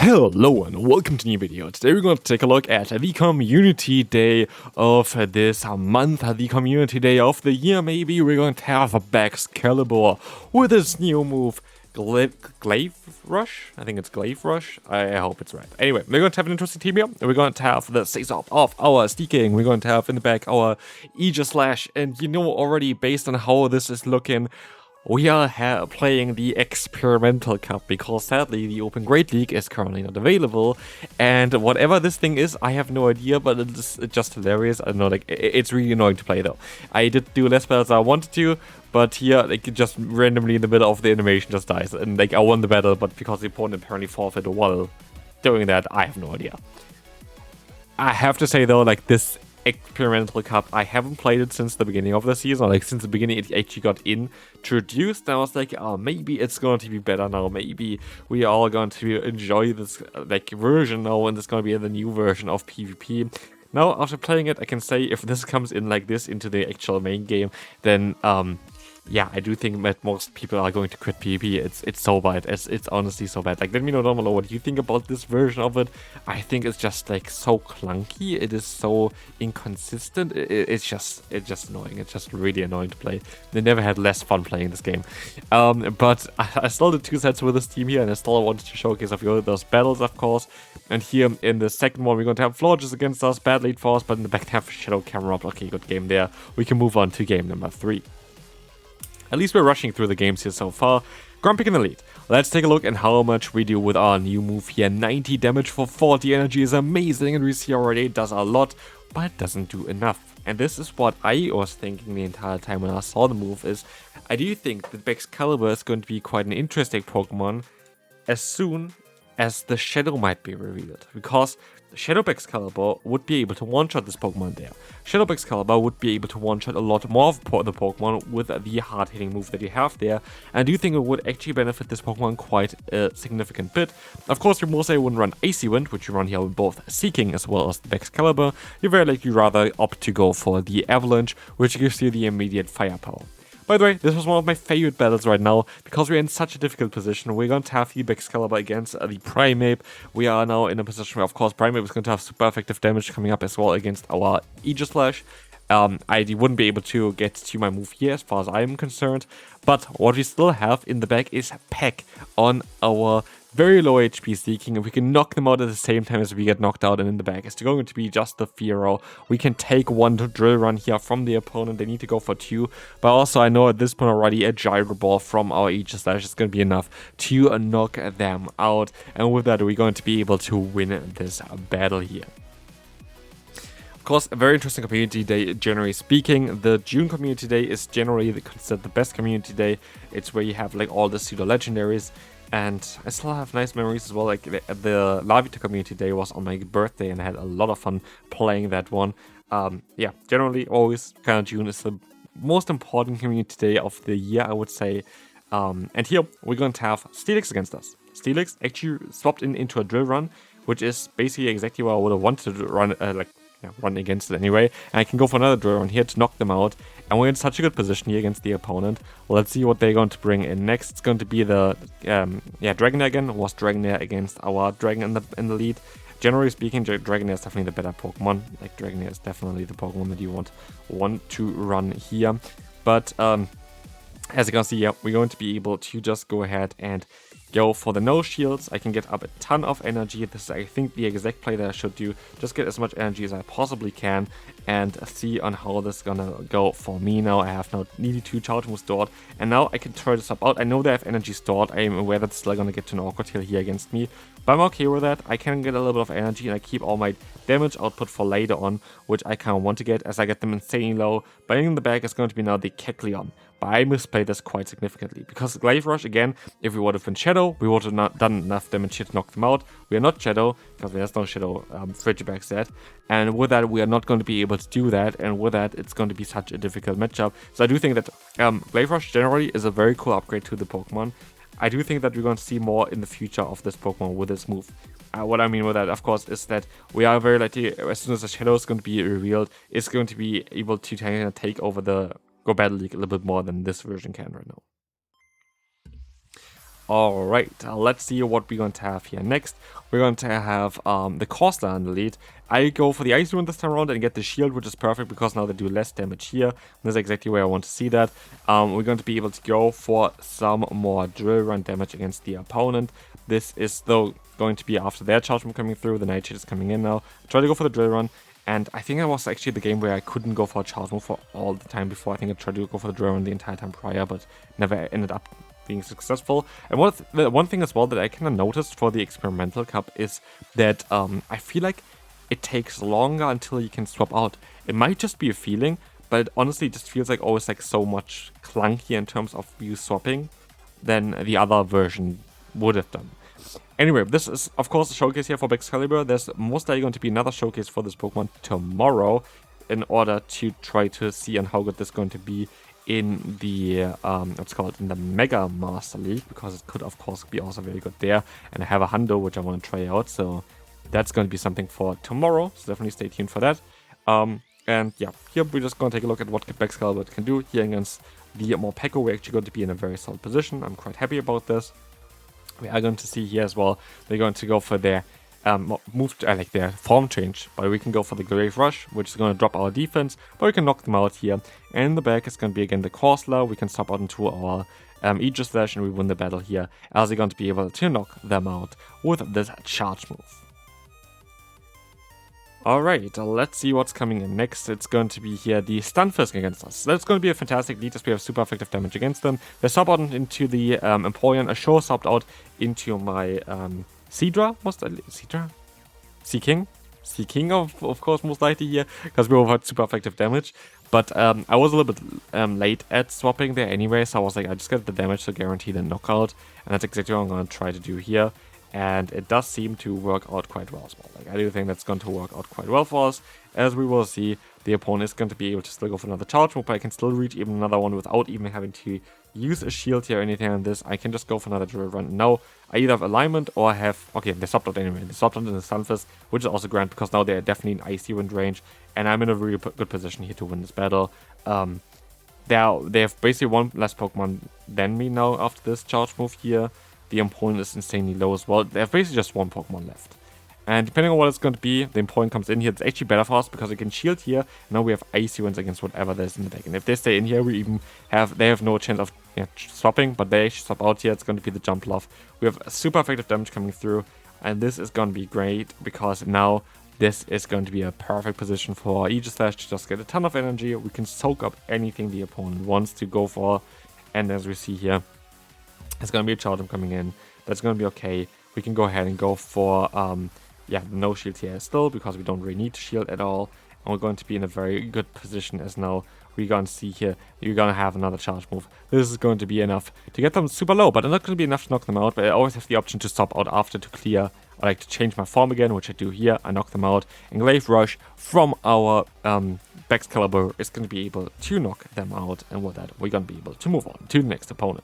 Hello and welcome to a new video. Today we're going to take a look at the community day of this month, the community day of the year maybe. We're going to have a Baxcalibur with his new move, GLAIVE RUSH? I think it's GLAIVE RUSH. I hope it's right. Anyway, we're going to have an interesting team here. We're going to have the setup of our Steaking. We're going to have in the back our Aegislash. And you know already based on how this is looking, we are playing the Experimental Cup because sadly the Open Great League is currently not available, and whatever this thing is, I have no idea, but it's just hilarious. I don't know, like, it's really annoying to play though. I did do less battles than I wanted to, but here, like, just randomly in the middle of the animation just dies, and like I won the battle, but because the opponent apparently forfeited while doing that, I have no idea. I have to say though, like, this Experimental Cup, I haven't played it since the beginning of the season, or like since the beginning it actually got introduced. I was like, oh, maybe it's going to be better now, maybe we are all going to enjoy this like version now, and it's going to be the new version of PvP. Now, after playing it, I can say if this comes in like this into the actual main game, then yeah, I do think that most people are going to quit PvP. It's so bad. It's honestly so bad. Like, let me know down below what you think about this version of it. I think it's just like so clunky. It is so inconsistent. It's just annoying. It's just really annoying to play. They never had less fun playing this game. But I still did 2 sets with this team here, and I still wanted to showcase a few of those battles, of course. And here in the second one, we're going to have Florges against us, bad lead for us, but in the back have Shadow Camera up. Okay, good game there. We can move on to game number 3. At least we're rushing through the games here so far. Grumpig in the lead. Let's take a look at how much we do with our new move here. 90 damage for 40 energy is amazing, and we see already it does a lot, but it doesn't do enough. And this is what I was thinking the entire time when I saw the move is, I do think that Baxcalibur is going to be quite an interesting Pokemon as soon as the Shadow might be revealed, because Shadow Baxcalibur would be able to one-shot this Pokemon there. Shadow Baxcalibur would be able to one-shot a lot more of the Pokemon with the hard-hitting move that you have there, and I do think it would actually benefit this Pokemon quite a significant bit. Of course, you most say wouldn't run Icy Wind, which you run here with both Seeking as well as the Baxcalibur. You very likely rather opt to go for the Avalanche, which gives you the immediate firepower. By the way, this was one of my favorite battles right now, because we're in such a difficult position. We're going to have the Baxcalibur against the Primeape. We are now in a position where, of course, Primeape is going to have super effective damage coming up as well against our Aegislash. I wouldn't be able to get to my move here as far as I'm concerned, but what we still have in the back is Peck on our very low HP Seeking. If we can knock them out at the same time as we get knocked out, and in the back is going to be just the Fearow. We can take 1 drill run here from the opponent. They need to go for 2, but also I know at this point already a Gyro Ball from our Aegislash is going to be enough to knock them out, and with that we're going to be able to win this battle here. Of course, a very interesting community day, generally speaking. The June community day is generally considered the best community day. It's where you have like all the pseudo legendaries. And I still have nice memories as well. Like the Lavita community day was on my birthday, and I had a lot of fun playing that one. Yeah, generally always kind of June is the most important community day of the year, I would say. And here we're going to have Steelix against us. Steelix actually swapped into a drill run, which is basically exactly what I would have wanted to run, run against it anyway. And I can go for another drill run here to knock them out. And we're in such a good position here against the opponent. Let's see what they're going to bring in next. It's going to be the Dragonair again. Was Dragonair against our Dragon in the lead. Generally speaking, Dragonair is definitely the better Pokemon. Like, Dragonair is definitely the Pokemon that you want to run here. But as you can see, yeah, we're going to be able to just go ahead and go for the no shields. I can get up a ton of energy. This is, I think, the exact play that I should do. Just get as much energy as I possibly can and see on how this is gonna go for me now. I have now nearly 2 charge moves stored, and now I can try this out. I know they have energy stored. I am aware that's still gonna get to an awkward hill here against me, but I'm okay with that. I can get a little bit of energy, and I keep all my damage output for later on, which I kind of want to get as I get them insanely low. But in the back is going to be now the Kecleon. But I misplayed this quite significantly, because Glaive Rush, again, if we would have been Shadow, we would have not done enough damage here to knock them out. We are not Shadow, because there's no Shadow Frigiback set, and with that we are not going to be able to do that, and with that it's going to be such a difficult matchup. So I do think that Glaive Rush generally is a very cool upgrade to the Pokemon. I do think that we're going to see more in the future of this Pokemon with this move. What I mean with that, of course, is that we are very likely, as soon as the Shadow is going to be revealed, it's going to be able to kind of take over the Go Battle League a little bit more than this version can right now. Alright, let's see what we're going to have here next. We're going to have the Corsair in the lead. I go for the Icy Wind this time around and get the shield, which is perfect because now they do less damage here. That's exactly where I want to see that. We're going to be able to go for some more drill run damage against the opponent. This is though going to be after their charge move coming through. The Nightshade is coming in now. I try to go for the drill run. And I think that was actually the game where I couldn't go for a charge move for all the time before. I think I tried to go for the drill run the entire time prior, but never ended up being successful. And one thing as well that I kind of noticed for the Experimental Cup is that I feel like it takes longer until you can swap out. It might just be a feeling, but it honestly just feels like always like so much clunkier in terms of you swapping than the other version would have done. Anyway, this is of course a showcase here for Baxcalibur. There's most likely going to be another showcase for this Pokemon tomorrow in order to try to see on how good this is going to be in the what's called in the Mega Master League, because it could of course be also very good there. And I have a Hundo which I want to try out, so that's going to be something for tomorrow, so definitely stay tuned for that. And yeah, here we're just going to take a look at what Baxcalibur can do here against the Morpeko. We're actually going to be in a very solid position. I'm quite happy about this. We are going to see here as well, they're going to go for their like their form change, but we can go for the GLAIVE Rush, which is going to drop our defense, but we can knock them out here. And in the back is going to be again the Corsair. We can stop out into our Aegis Slash and we win the battle here, as we're going to be able to knock them out with this charge move. Alright, let's see what's coming in next. It's going to be here the Stunfisk against us. That's going to be a fantastic lead as we have super effective damage against them. They sub out into the Empoleon. Ashore subbed out into my Seadra, Seadra? Seaking? Seaking, of course, most likely here, because we both had super effective damage. But I was a little bit late at swapping there anyway, so I was like, I just got the damage to guarantee the knockout. And that's exactly what I'm going to try to do here. And it does seem to work out quite well as well. Like, I do think that's going to work out quite well for us. As we will see, the opponent is going to be able to still go for another charge move, but I can still reach even another one without even having to use a shield here or anything on this. I can just go for another drill run. Now, I either have alignment or I have... Okay, they swapped out anyway. They swapped out in the Stunfisk, which is also grand because now they're definitely in Icy Wind range. And I'm in a really good position here to win this battle. They have basically one less Pokemon than me now after this charge move here. The opponent is insanely low as well. They have basically just one Pokemon left. And depending on what it's going to be, the opponent comes in here. It's actually better for us because we can shield here. Now we have Icy Winds against whatever there's in the deck. And if they stay in here, they have no chance of swapping, but they actually swap out here. It's going to be the Jump Love. We have super effective damage coming through. And this is going to be great because now this is going to be a perfect position for Aegis Slash to just get a ton of energy. We can soak up anything the opponent wants to go for. And as we see here, it's going to be a charge coming in. That's going to be okay. We can go ahead and go for, no shield here still, because we don't really need to shield at all. And we're going to be in a very good position as now we're going to see here, you're going to have another charge move. This is going to be enough to get them super low, but it's not going to be enough to knock them out. But I always have the option to stop out after to clear. I like to change my form again, which I do here. I knock them out. And GLAIVE Rush from our Baxcalibur is going to be able to knock them out. And with that, we're going to be able to move on to the next opponent.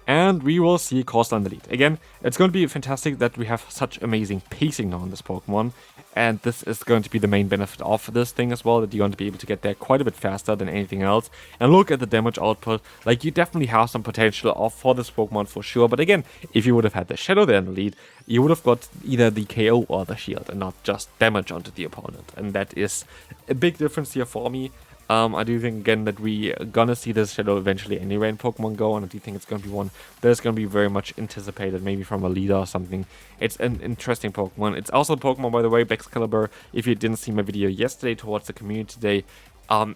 And we will see Corsair in the lead. Again, it's going to be fantastic that we have such amazing pacing now on this Pokemon. And this is going to be the main benefit of this thing as well, that you're going to be able to get there quite a bit faster than anything else. And look at the damage output. Like, you definitely have some potential for this Pokemon for sure. But again, if you would have had the Shadow there in the lead, you would have got either the KO or the shield and not just damage onto the opponent. And that is a big difference here for me. I do think, again, that we are gonna see this Shadow eventually anyway in Pokemon GO, and I do think it's gonna be one that is gonna be very much anticipated, maybe from a leader or something. It's an interesting Pokemon. It's also a Pokemon, by the way, Baxcalibur, if you didn't see my video yesterday towards the community day,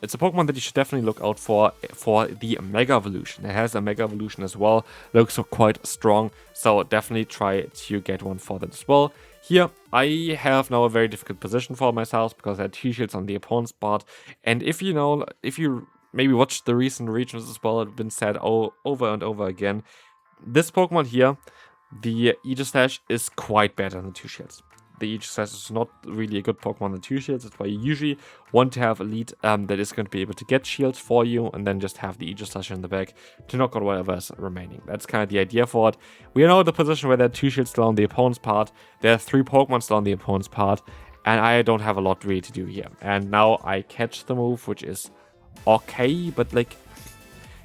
it's a Pokemon that you should definitely look out for the Mega Evolution. It has a Mega Evolution as well, looks quite strong, so definitely try to get one for that as well. Here, I have now a very difficult position for myself because I had 2 shields on the opponent's part. And if you maybe watched the recent regions as well, it's been said over and over again. This Pokemon here, the Aegis Slash, is quite better than the 2 shields. The Aegis Slash is not really a good Pokemon than 2 shields. That's why you usually want to have a lead that is going to be able to get shields for you, and then just have the Aegis Slash in the back to knock out whatever is remaining. That's kind of the idea for it. We are now in the position where there are 2 shields still on the opponent's part. There are 3 Pokemon still on the opponent's part, and I don't have a lot really to do here. And now I catch the move, which is okay, but like,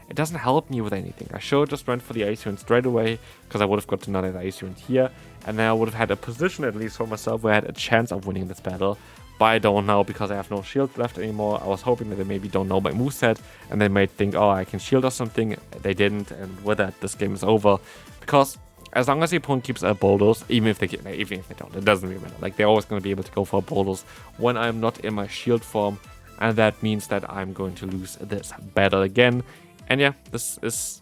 it doesn't help me with anything. I should have just went for the Icy Wind straight away, because I would have got another Icy Wind here, and then I would have had a position at least for myself where I had a chance of winning this battle. But I don't know, because I have no shield left anymore. I was hoping that they maybe don't know my moveset, and they might think, oh, I can shield or something. They didn't, and with that, this game is over. Because as long as the opponent keeps a bulldoze, even if they don't, it doesn't really matter. Like, they're always going to be able to go for a bulldoze when I'm not in my shield form, and that means that I'm going to lose this battle again. And yeah, this is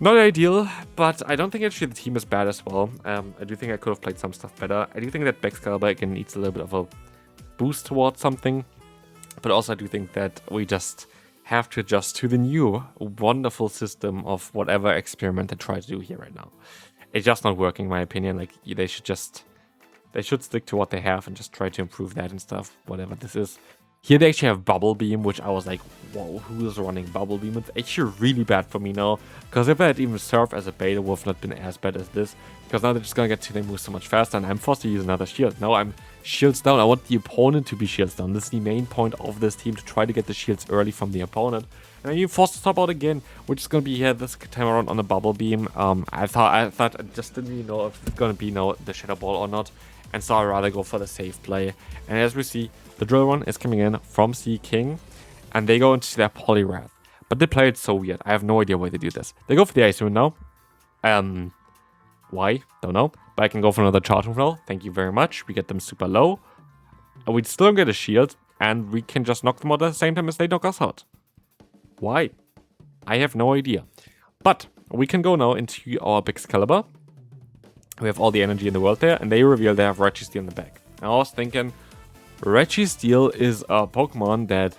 not ideal, but I don't think actually the team is bad as well. I do think I could have played some stuff better. I do think that Baxcalibur again needs a little bit of a boost towards something, but also I do think that we just have to adjust to the new wonderful system of whatever experiment they try to do here right now. It's just not working, in my opinion. Like, they should stick to what they have and just try to improve that and stuff, whatever this is. Here they actually have Bubble Beam, which I was like, whoa, who is running Bubble Beam? It's actually really bad for me now, because if I had even served as a beta, it would have not been as bad as this, because now they're just gonna get to their moves so much faster, and I'm forced to use another shield. Now I'm shields down. I want the opponent to be shields down. This is the main point of this team, to try to get the shields early from the opponent. And then you're forced to stop out again, which is gonna be here this time around on the Bubble Beam. I thought I just didn't really know if it's gonna be now the Shadow Ball or not, and so I'd rather go for the safe play. And as we see, the drill run is coming in from Sea King, and they go into their Poliwrath. But they play it so weird. I have no idea why they do this. They go for the Icy Wind now. Why? Don't know. But I can go for another charge move now. Thank you very much. We get them super low. And we still don't get a shield, and we can just knock them out at the same time as they knock us out. Why? I have no idea. But we can go now into our Baxcalibur. We have all the energy in the world there, and they reveal they have Registeel in the back. And I was thinking, Registeel is a Pokemon that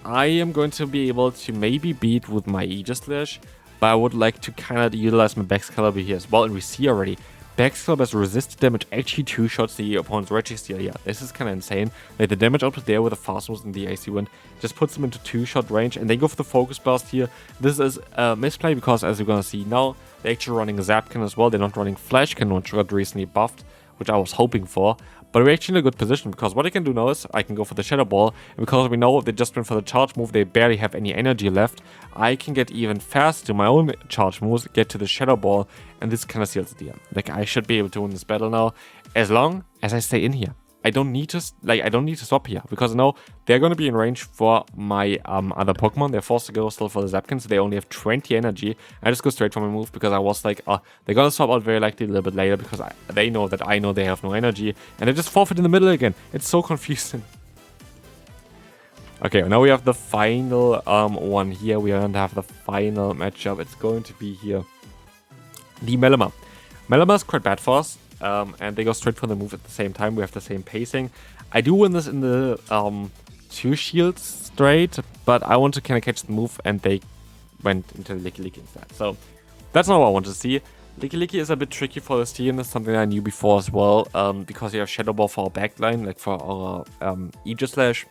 I am going to be able to maybe beat with my Aegislash, but I would like to kind of utilize my Baxcalibur here as well. And we see already, Baxcalibur's resisted damage actually two-shots the opponent's Registeel. Yeah, this is kind of insane. Like, the damage output there with the fast moves and the Icy Wind just puts them into two-shot range, and they go for the Focus Blast here. This is a misplay because, as you're going to see now, they're actually running Zapkin as well. They're not running Flash Cannon, which got recently buffed, which I was hoping for. But we're actually in a good position, because what I can do now is I can go for the Shadow Ball, and because we know they just went for the charge move, they barely have any energy left, I can get even faster to my own charge moves, get to the Shadow Ball, and this kind of seals the deal. Like, I should be able to win this battle now, as long as I stay in here. I don't need to swap here, because now they're going to be in range for my other Pokemon. They're forced to go still for the Zapkin, so they only have 20 energy. I just go straight for my move, because I was like, they're going to swap out very likely a little bit later, because they know that I know they have no energy, and they just forfeit in the middle again. It's so confusing. Okay, now we have the final one here. We are going to have the final matchup. It's going to be here the Melima. Melima is quite bad for us. And they go straight for the move at the same time. We have the same pacing. I do win this in the 2 shields straight, but I want to kind of catch the move, and they went into Licky instead. So that's not what I want to see. Licky is a bit tricky for this team. That's something I knew before as well, because you have Shadow Ball for our backline, like for our Aegislash.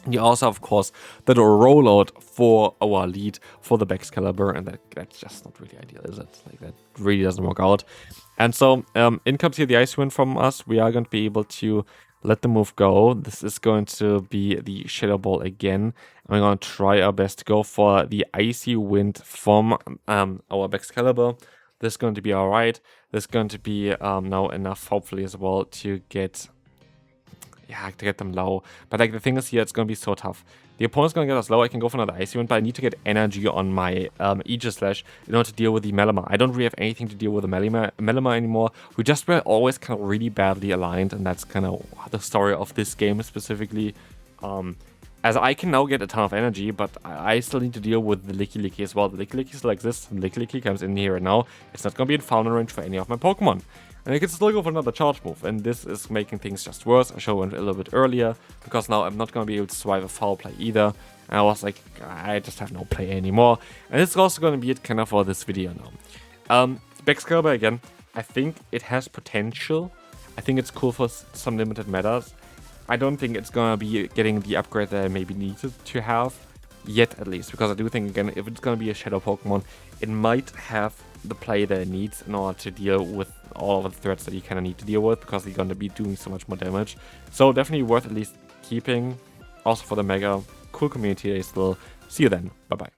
You also, of course, that rollout for our lead for the Baxcalibur, and that's just not really ideal, is it? Like, that really doesn't work out. And so, in comes here the Icy Wind from us. We are going to be able to let the move go. This is going to be the Shadow Ball again. And we're going to try our best to go for the Icy Wind from our Baxcalibur. This is going to be alright. This is going to be now enough, hopefully, as well, to get them low. But like, the thing is here, it's going to be so tough. The opponent's going to get us low. I can go for another Icy Wind, but I need to get energy on my Aegislash in order to deal with the Melima. I don't really have anything to deal with the Melima anymore. We just were always kind of really badly aligned, and that's kind of the story of this game specifically. As I can now get a ton of energy, but I still need to deal with the Licky as well. The Licky still exists, and Licky comes in here right now. It's not going to be in fountain range for any of my Pokemon. And I can still go for another charge move, and this is making things just worse. I should have went a little bit earlier, because now I'm not going to be able to survive a foul play either. And I was like, I just have no play anymore. And it's also going to be it kind of for this video now. Baxcalibur again, I think it has potential. I think it's cool for some limited metas. I don't think it's going to be getting the upgrade that I maybe needed to have, yet at least. Because I do think, again, if it's going to be a Shadow Pokemon, it might have the play that it needs in order to deal with all of the threats that you kind of need to deal with, because you're going to be doing so much more damage. So definitely worth at least keeping. Also for the Mega, cool community day still. See you then. Bye bye.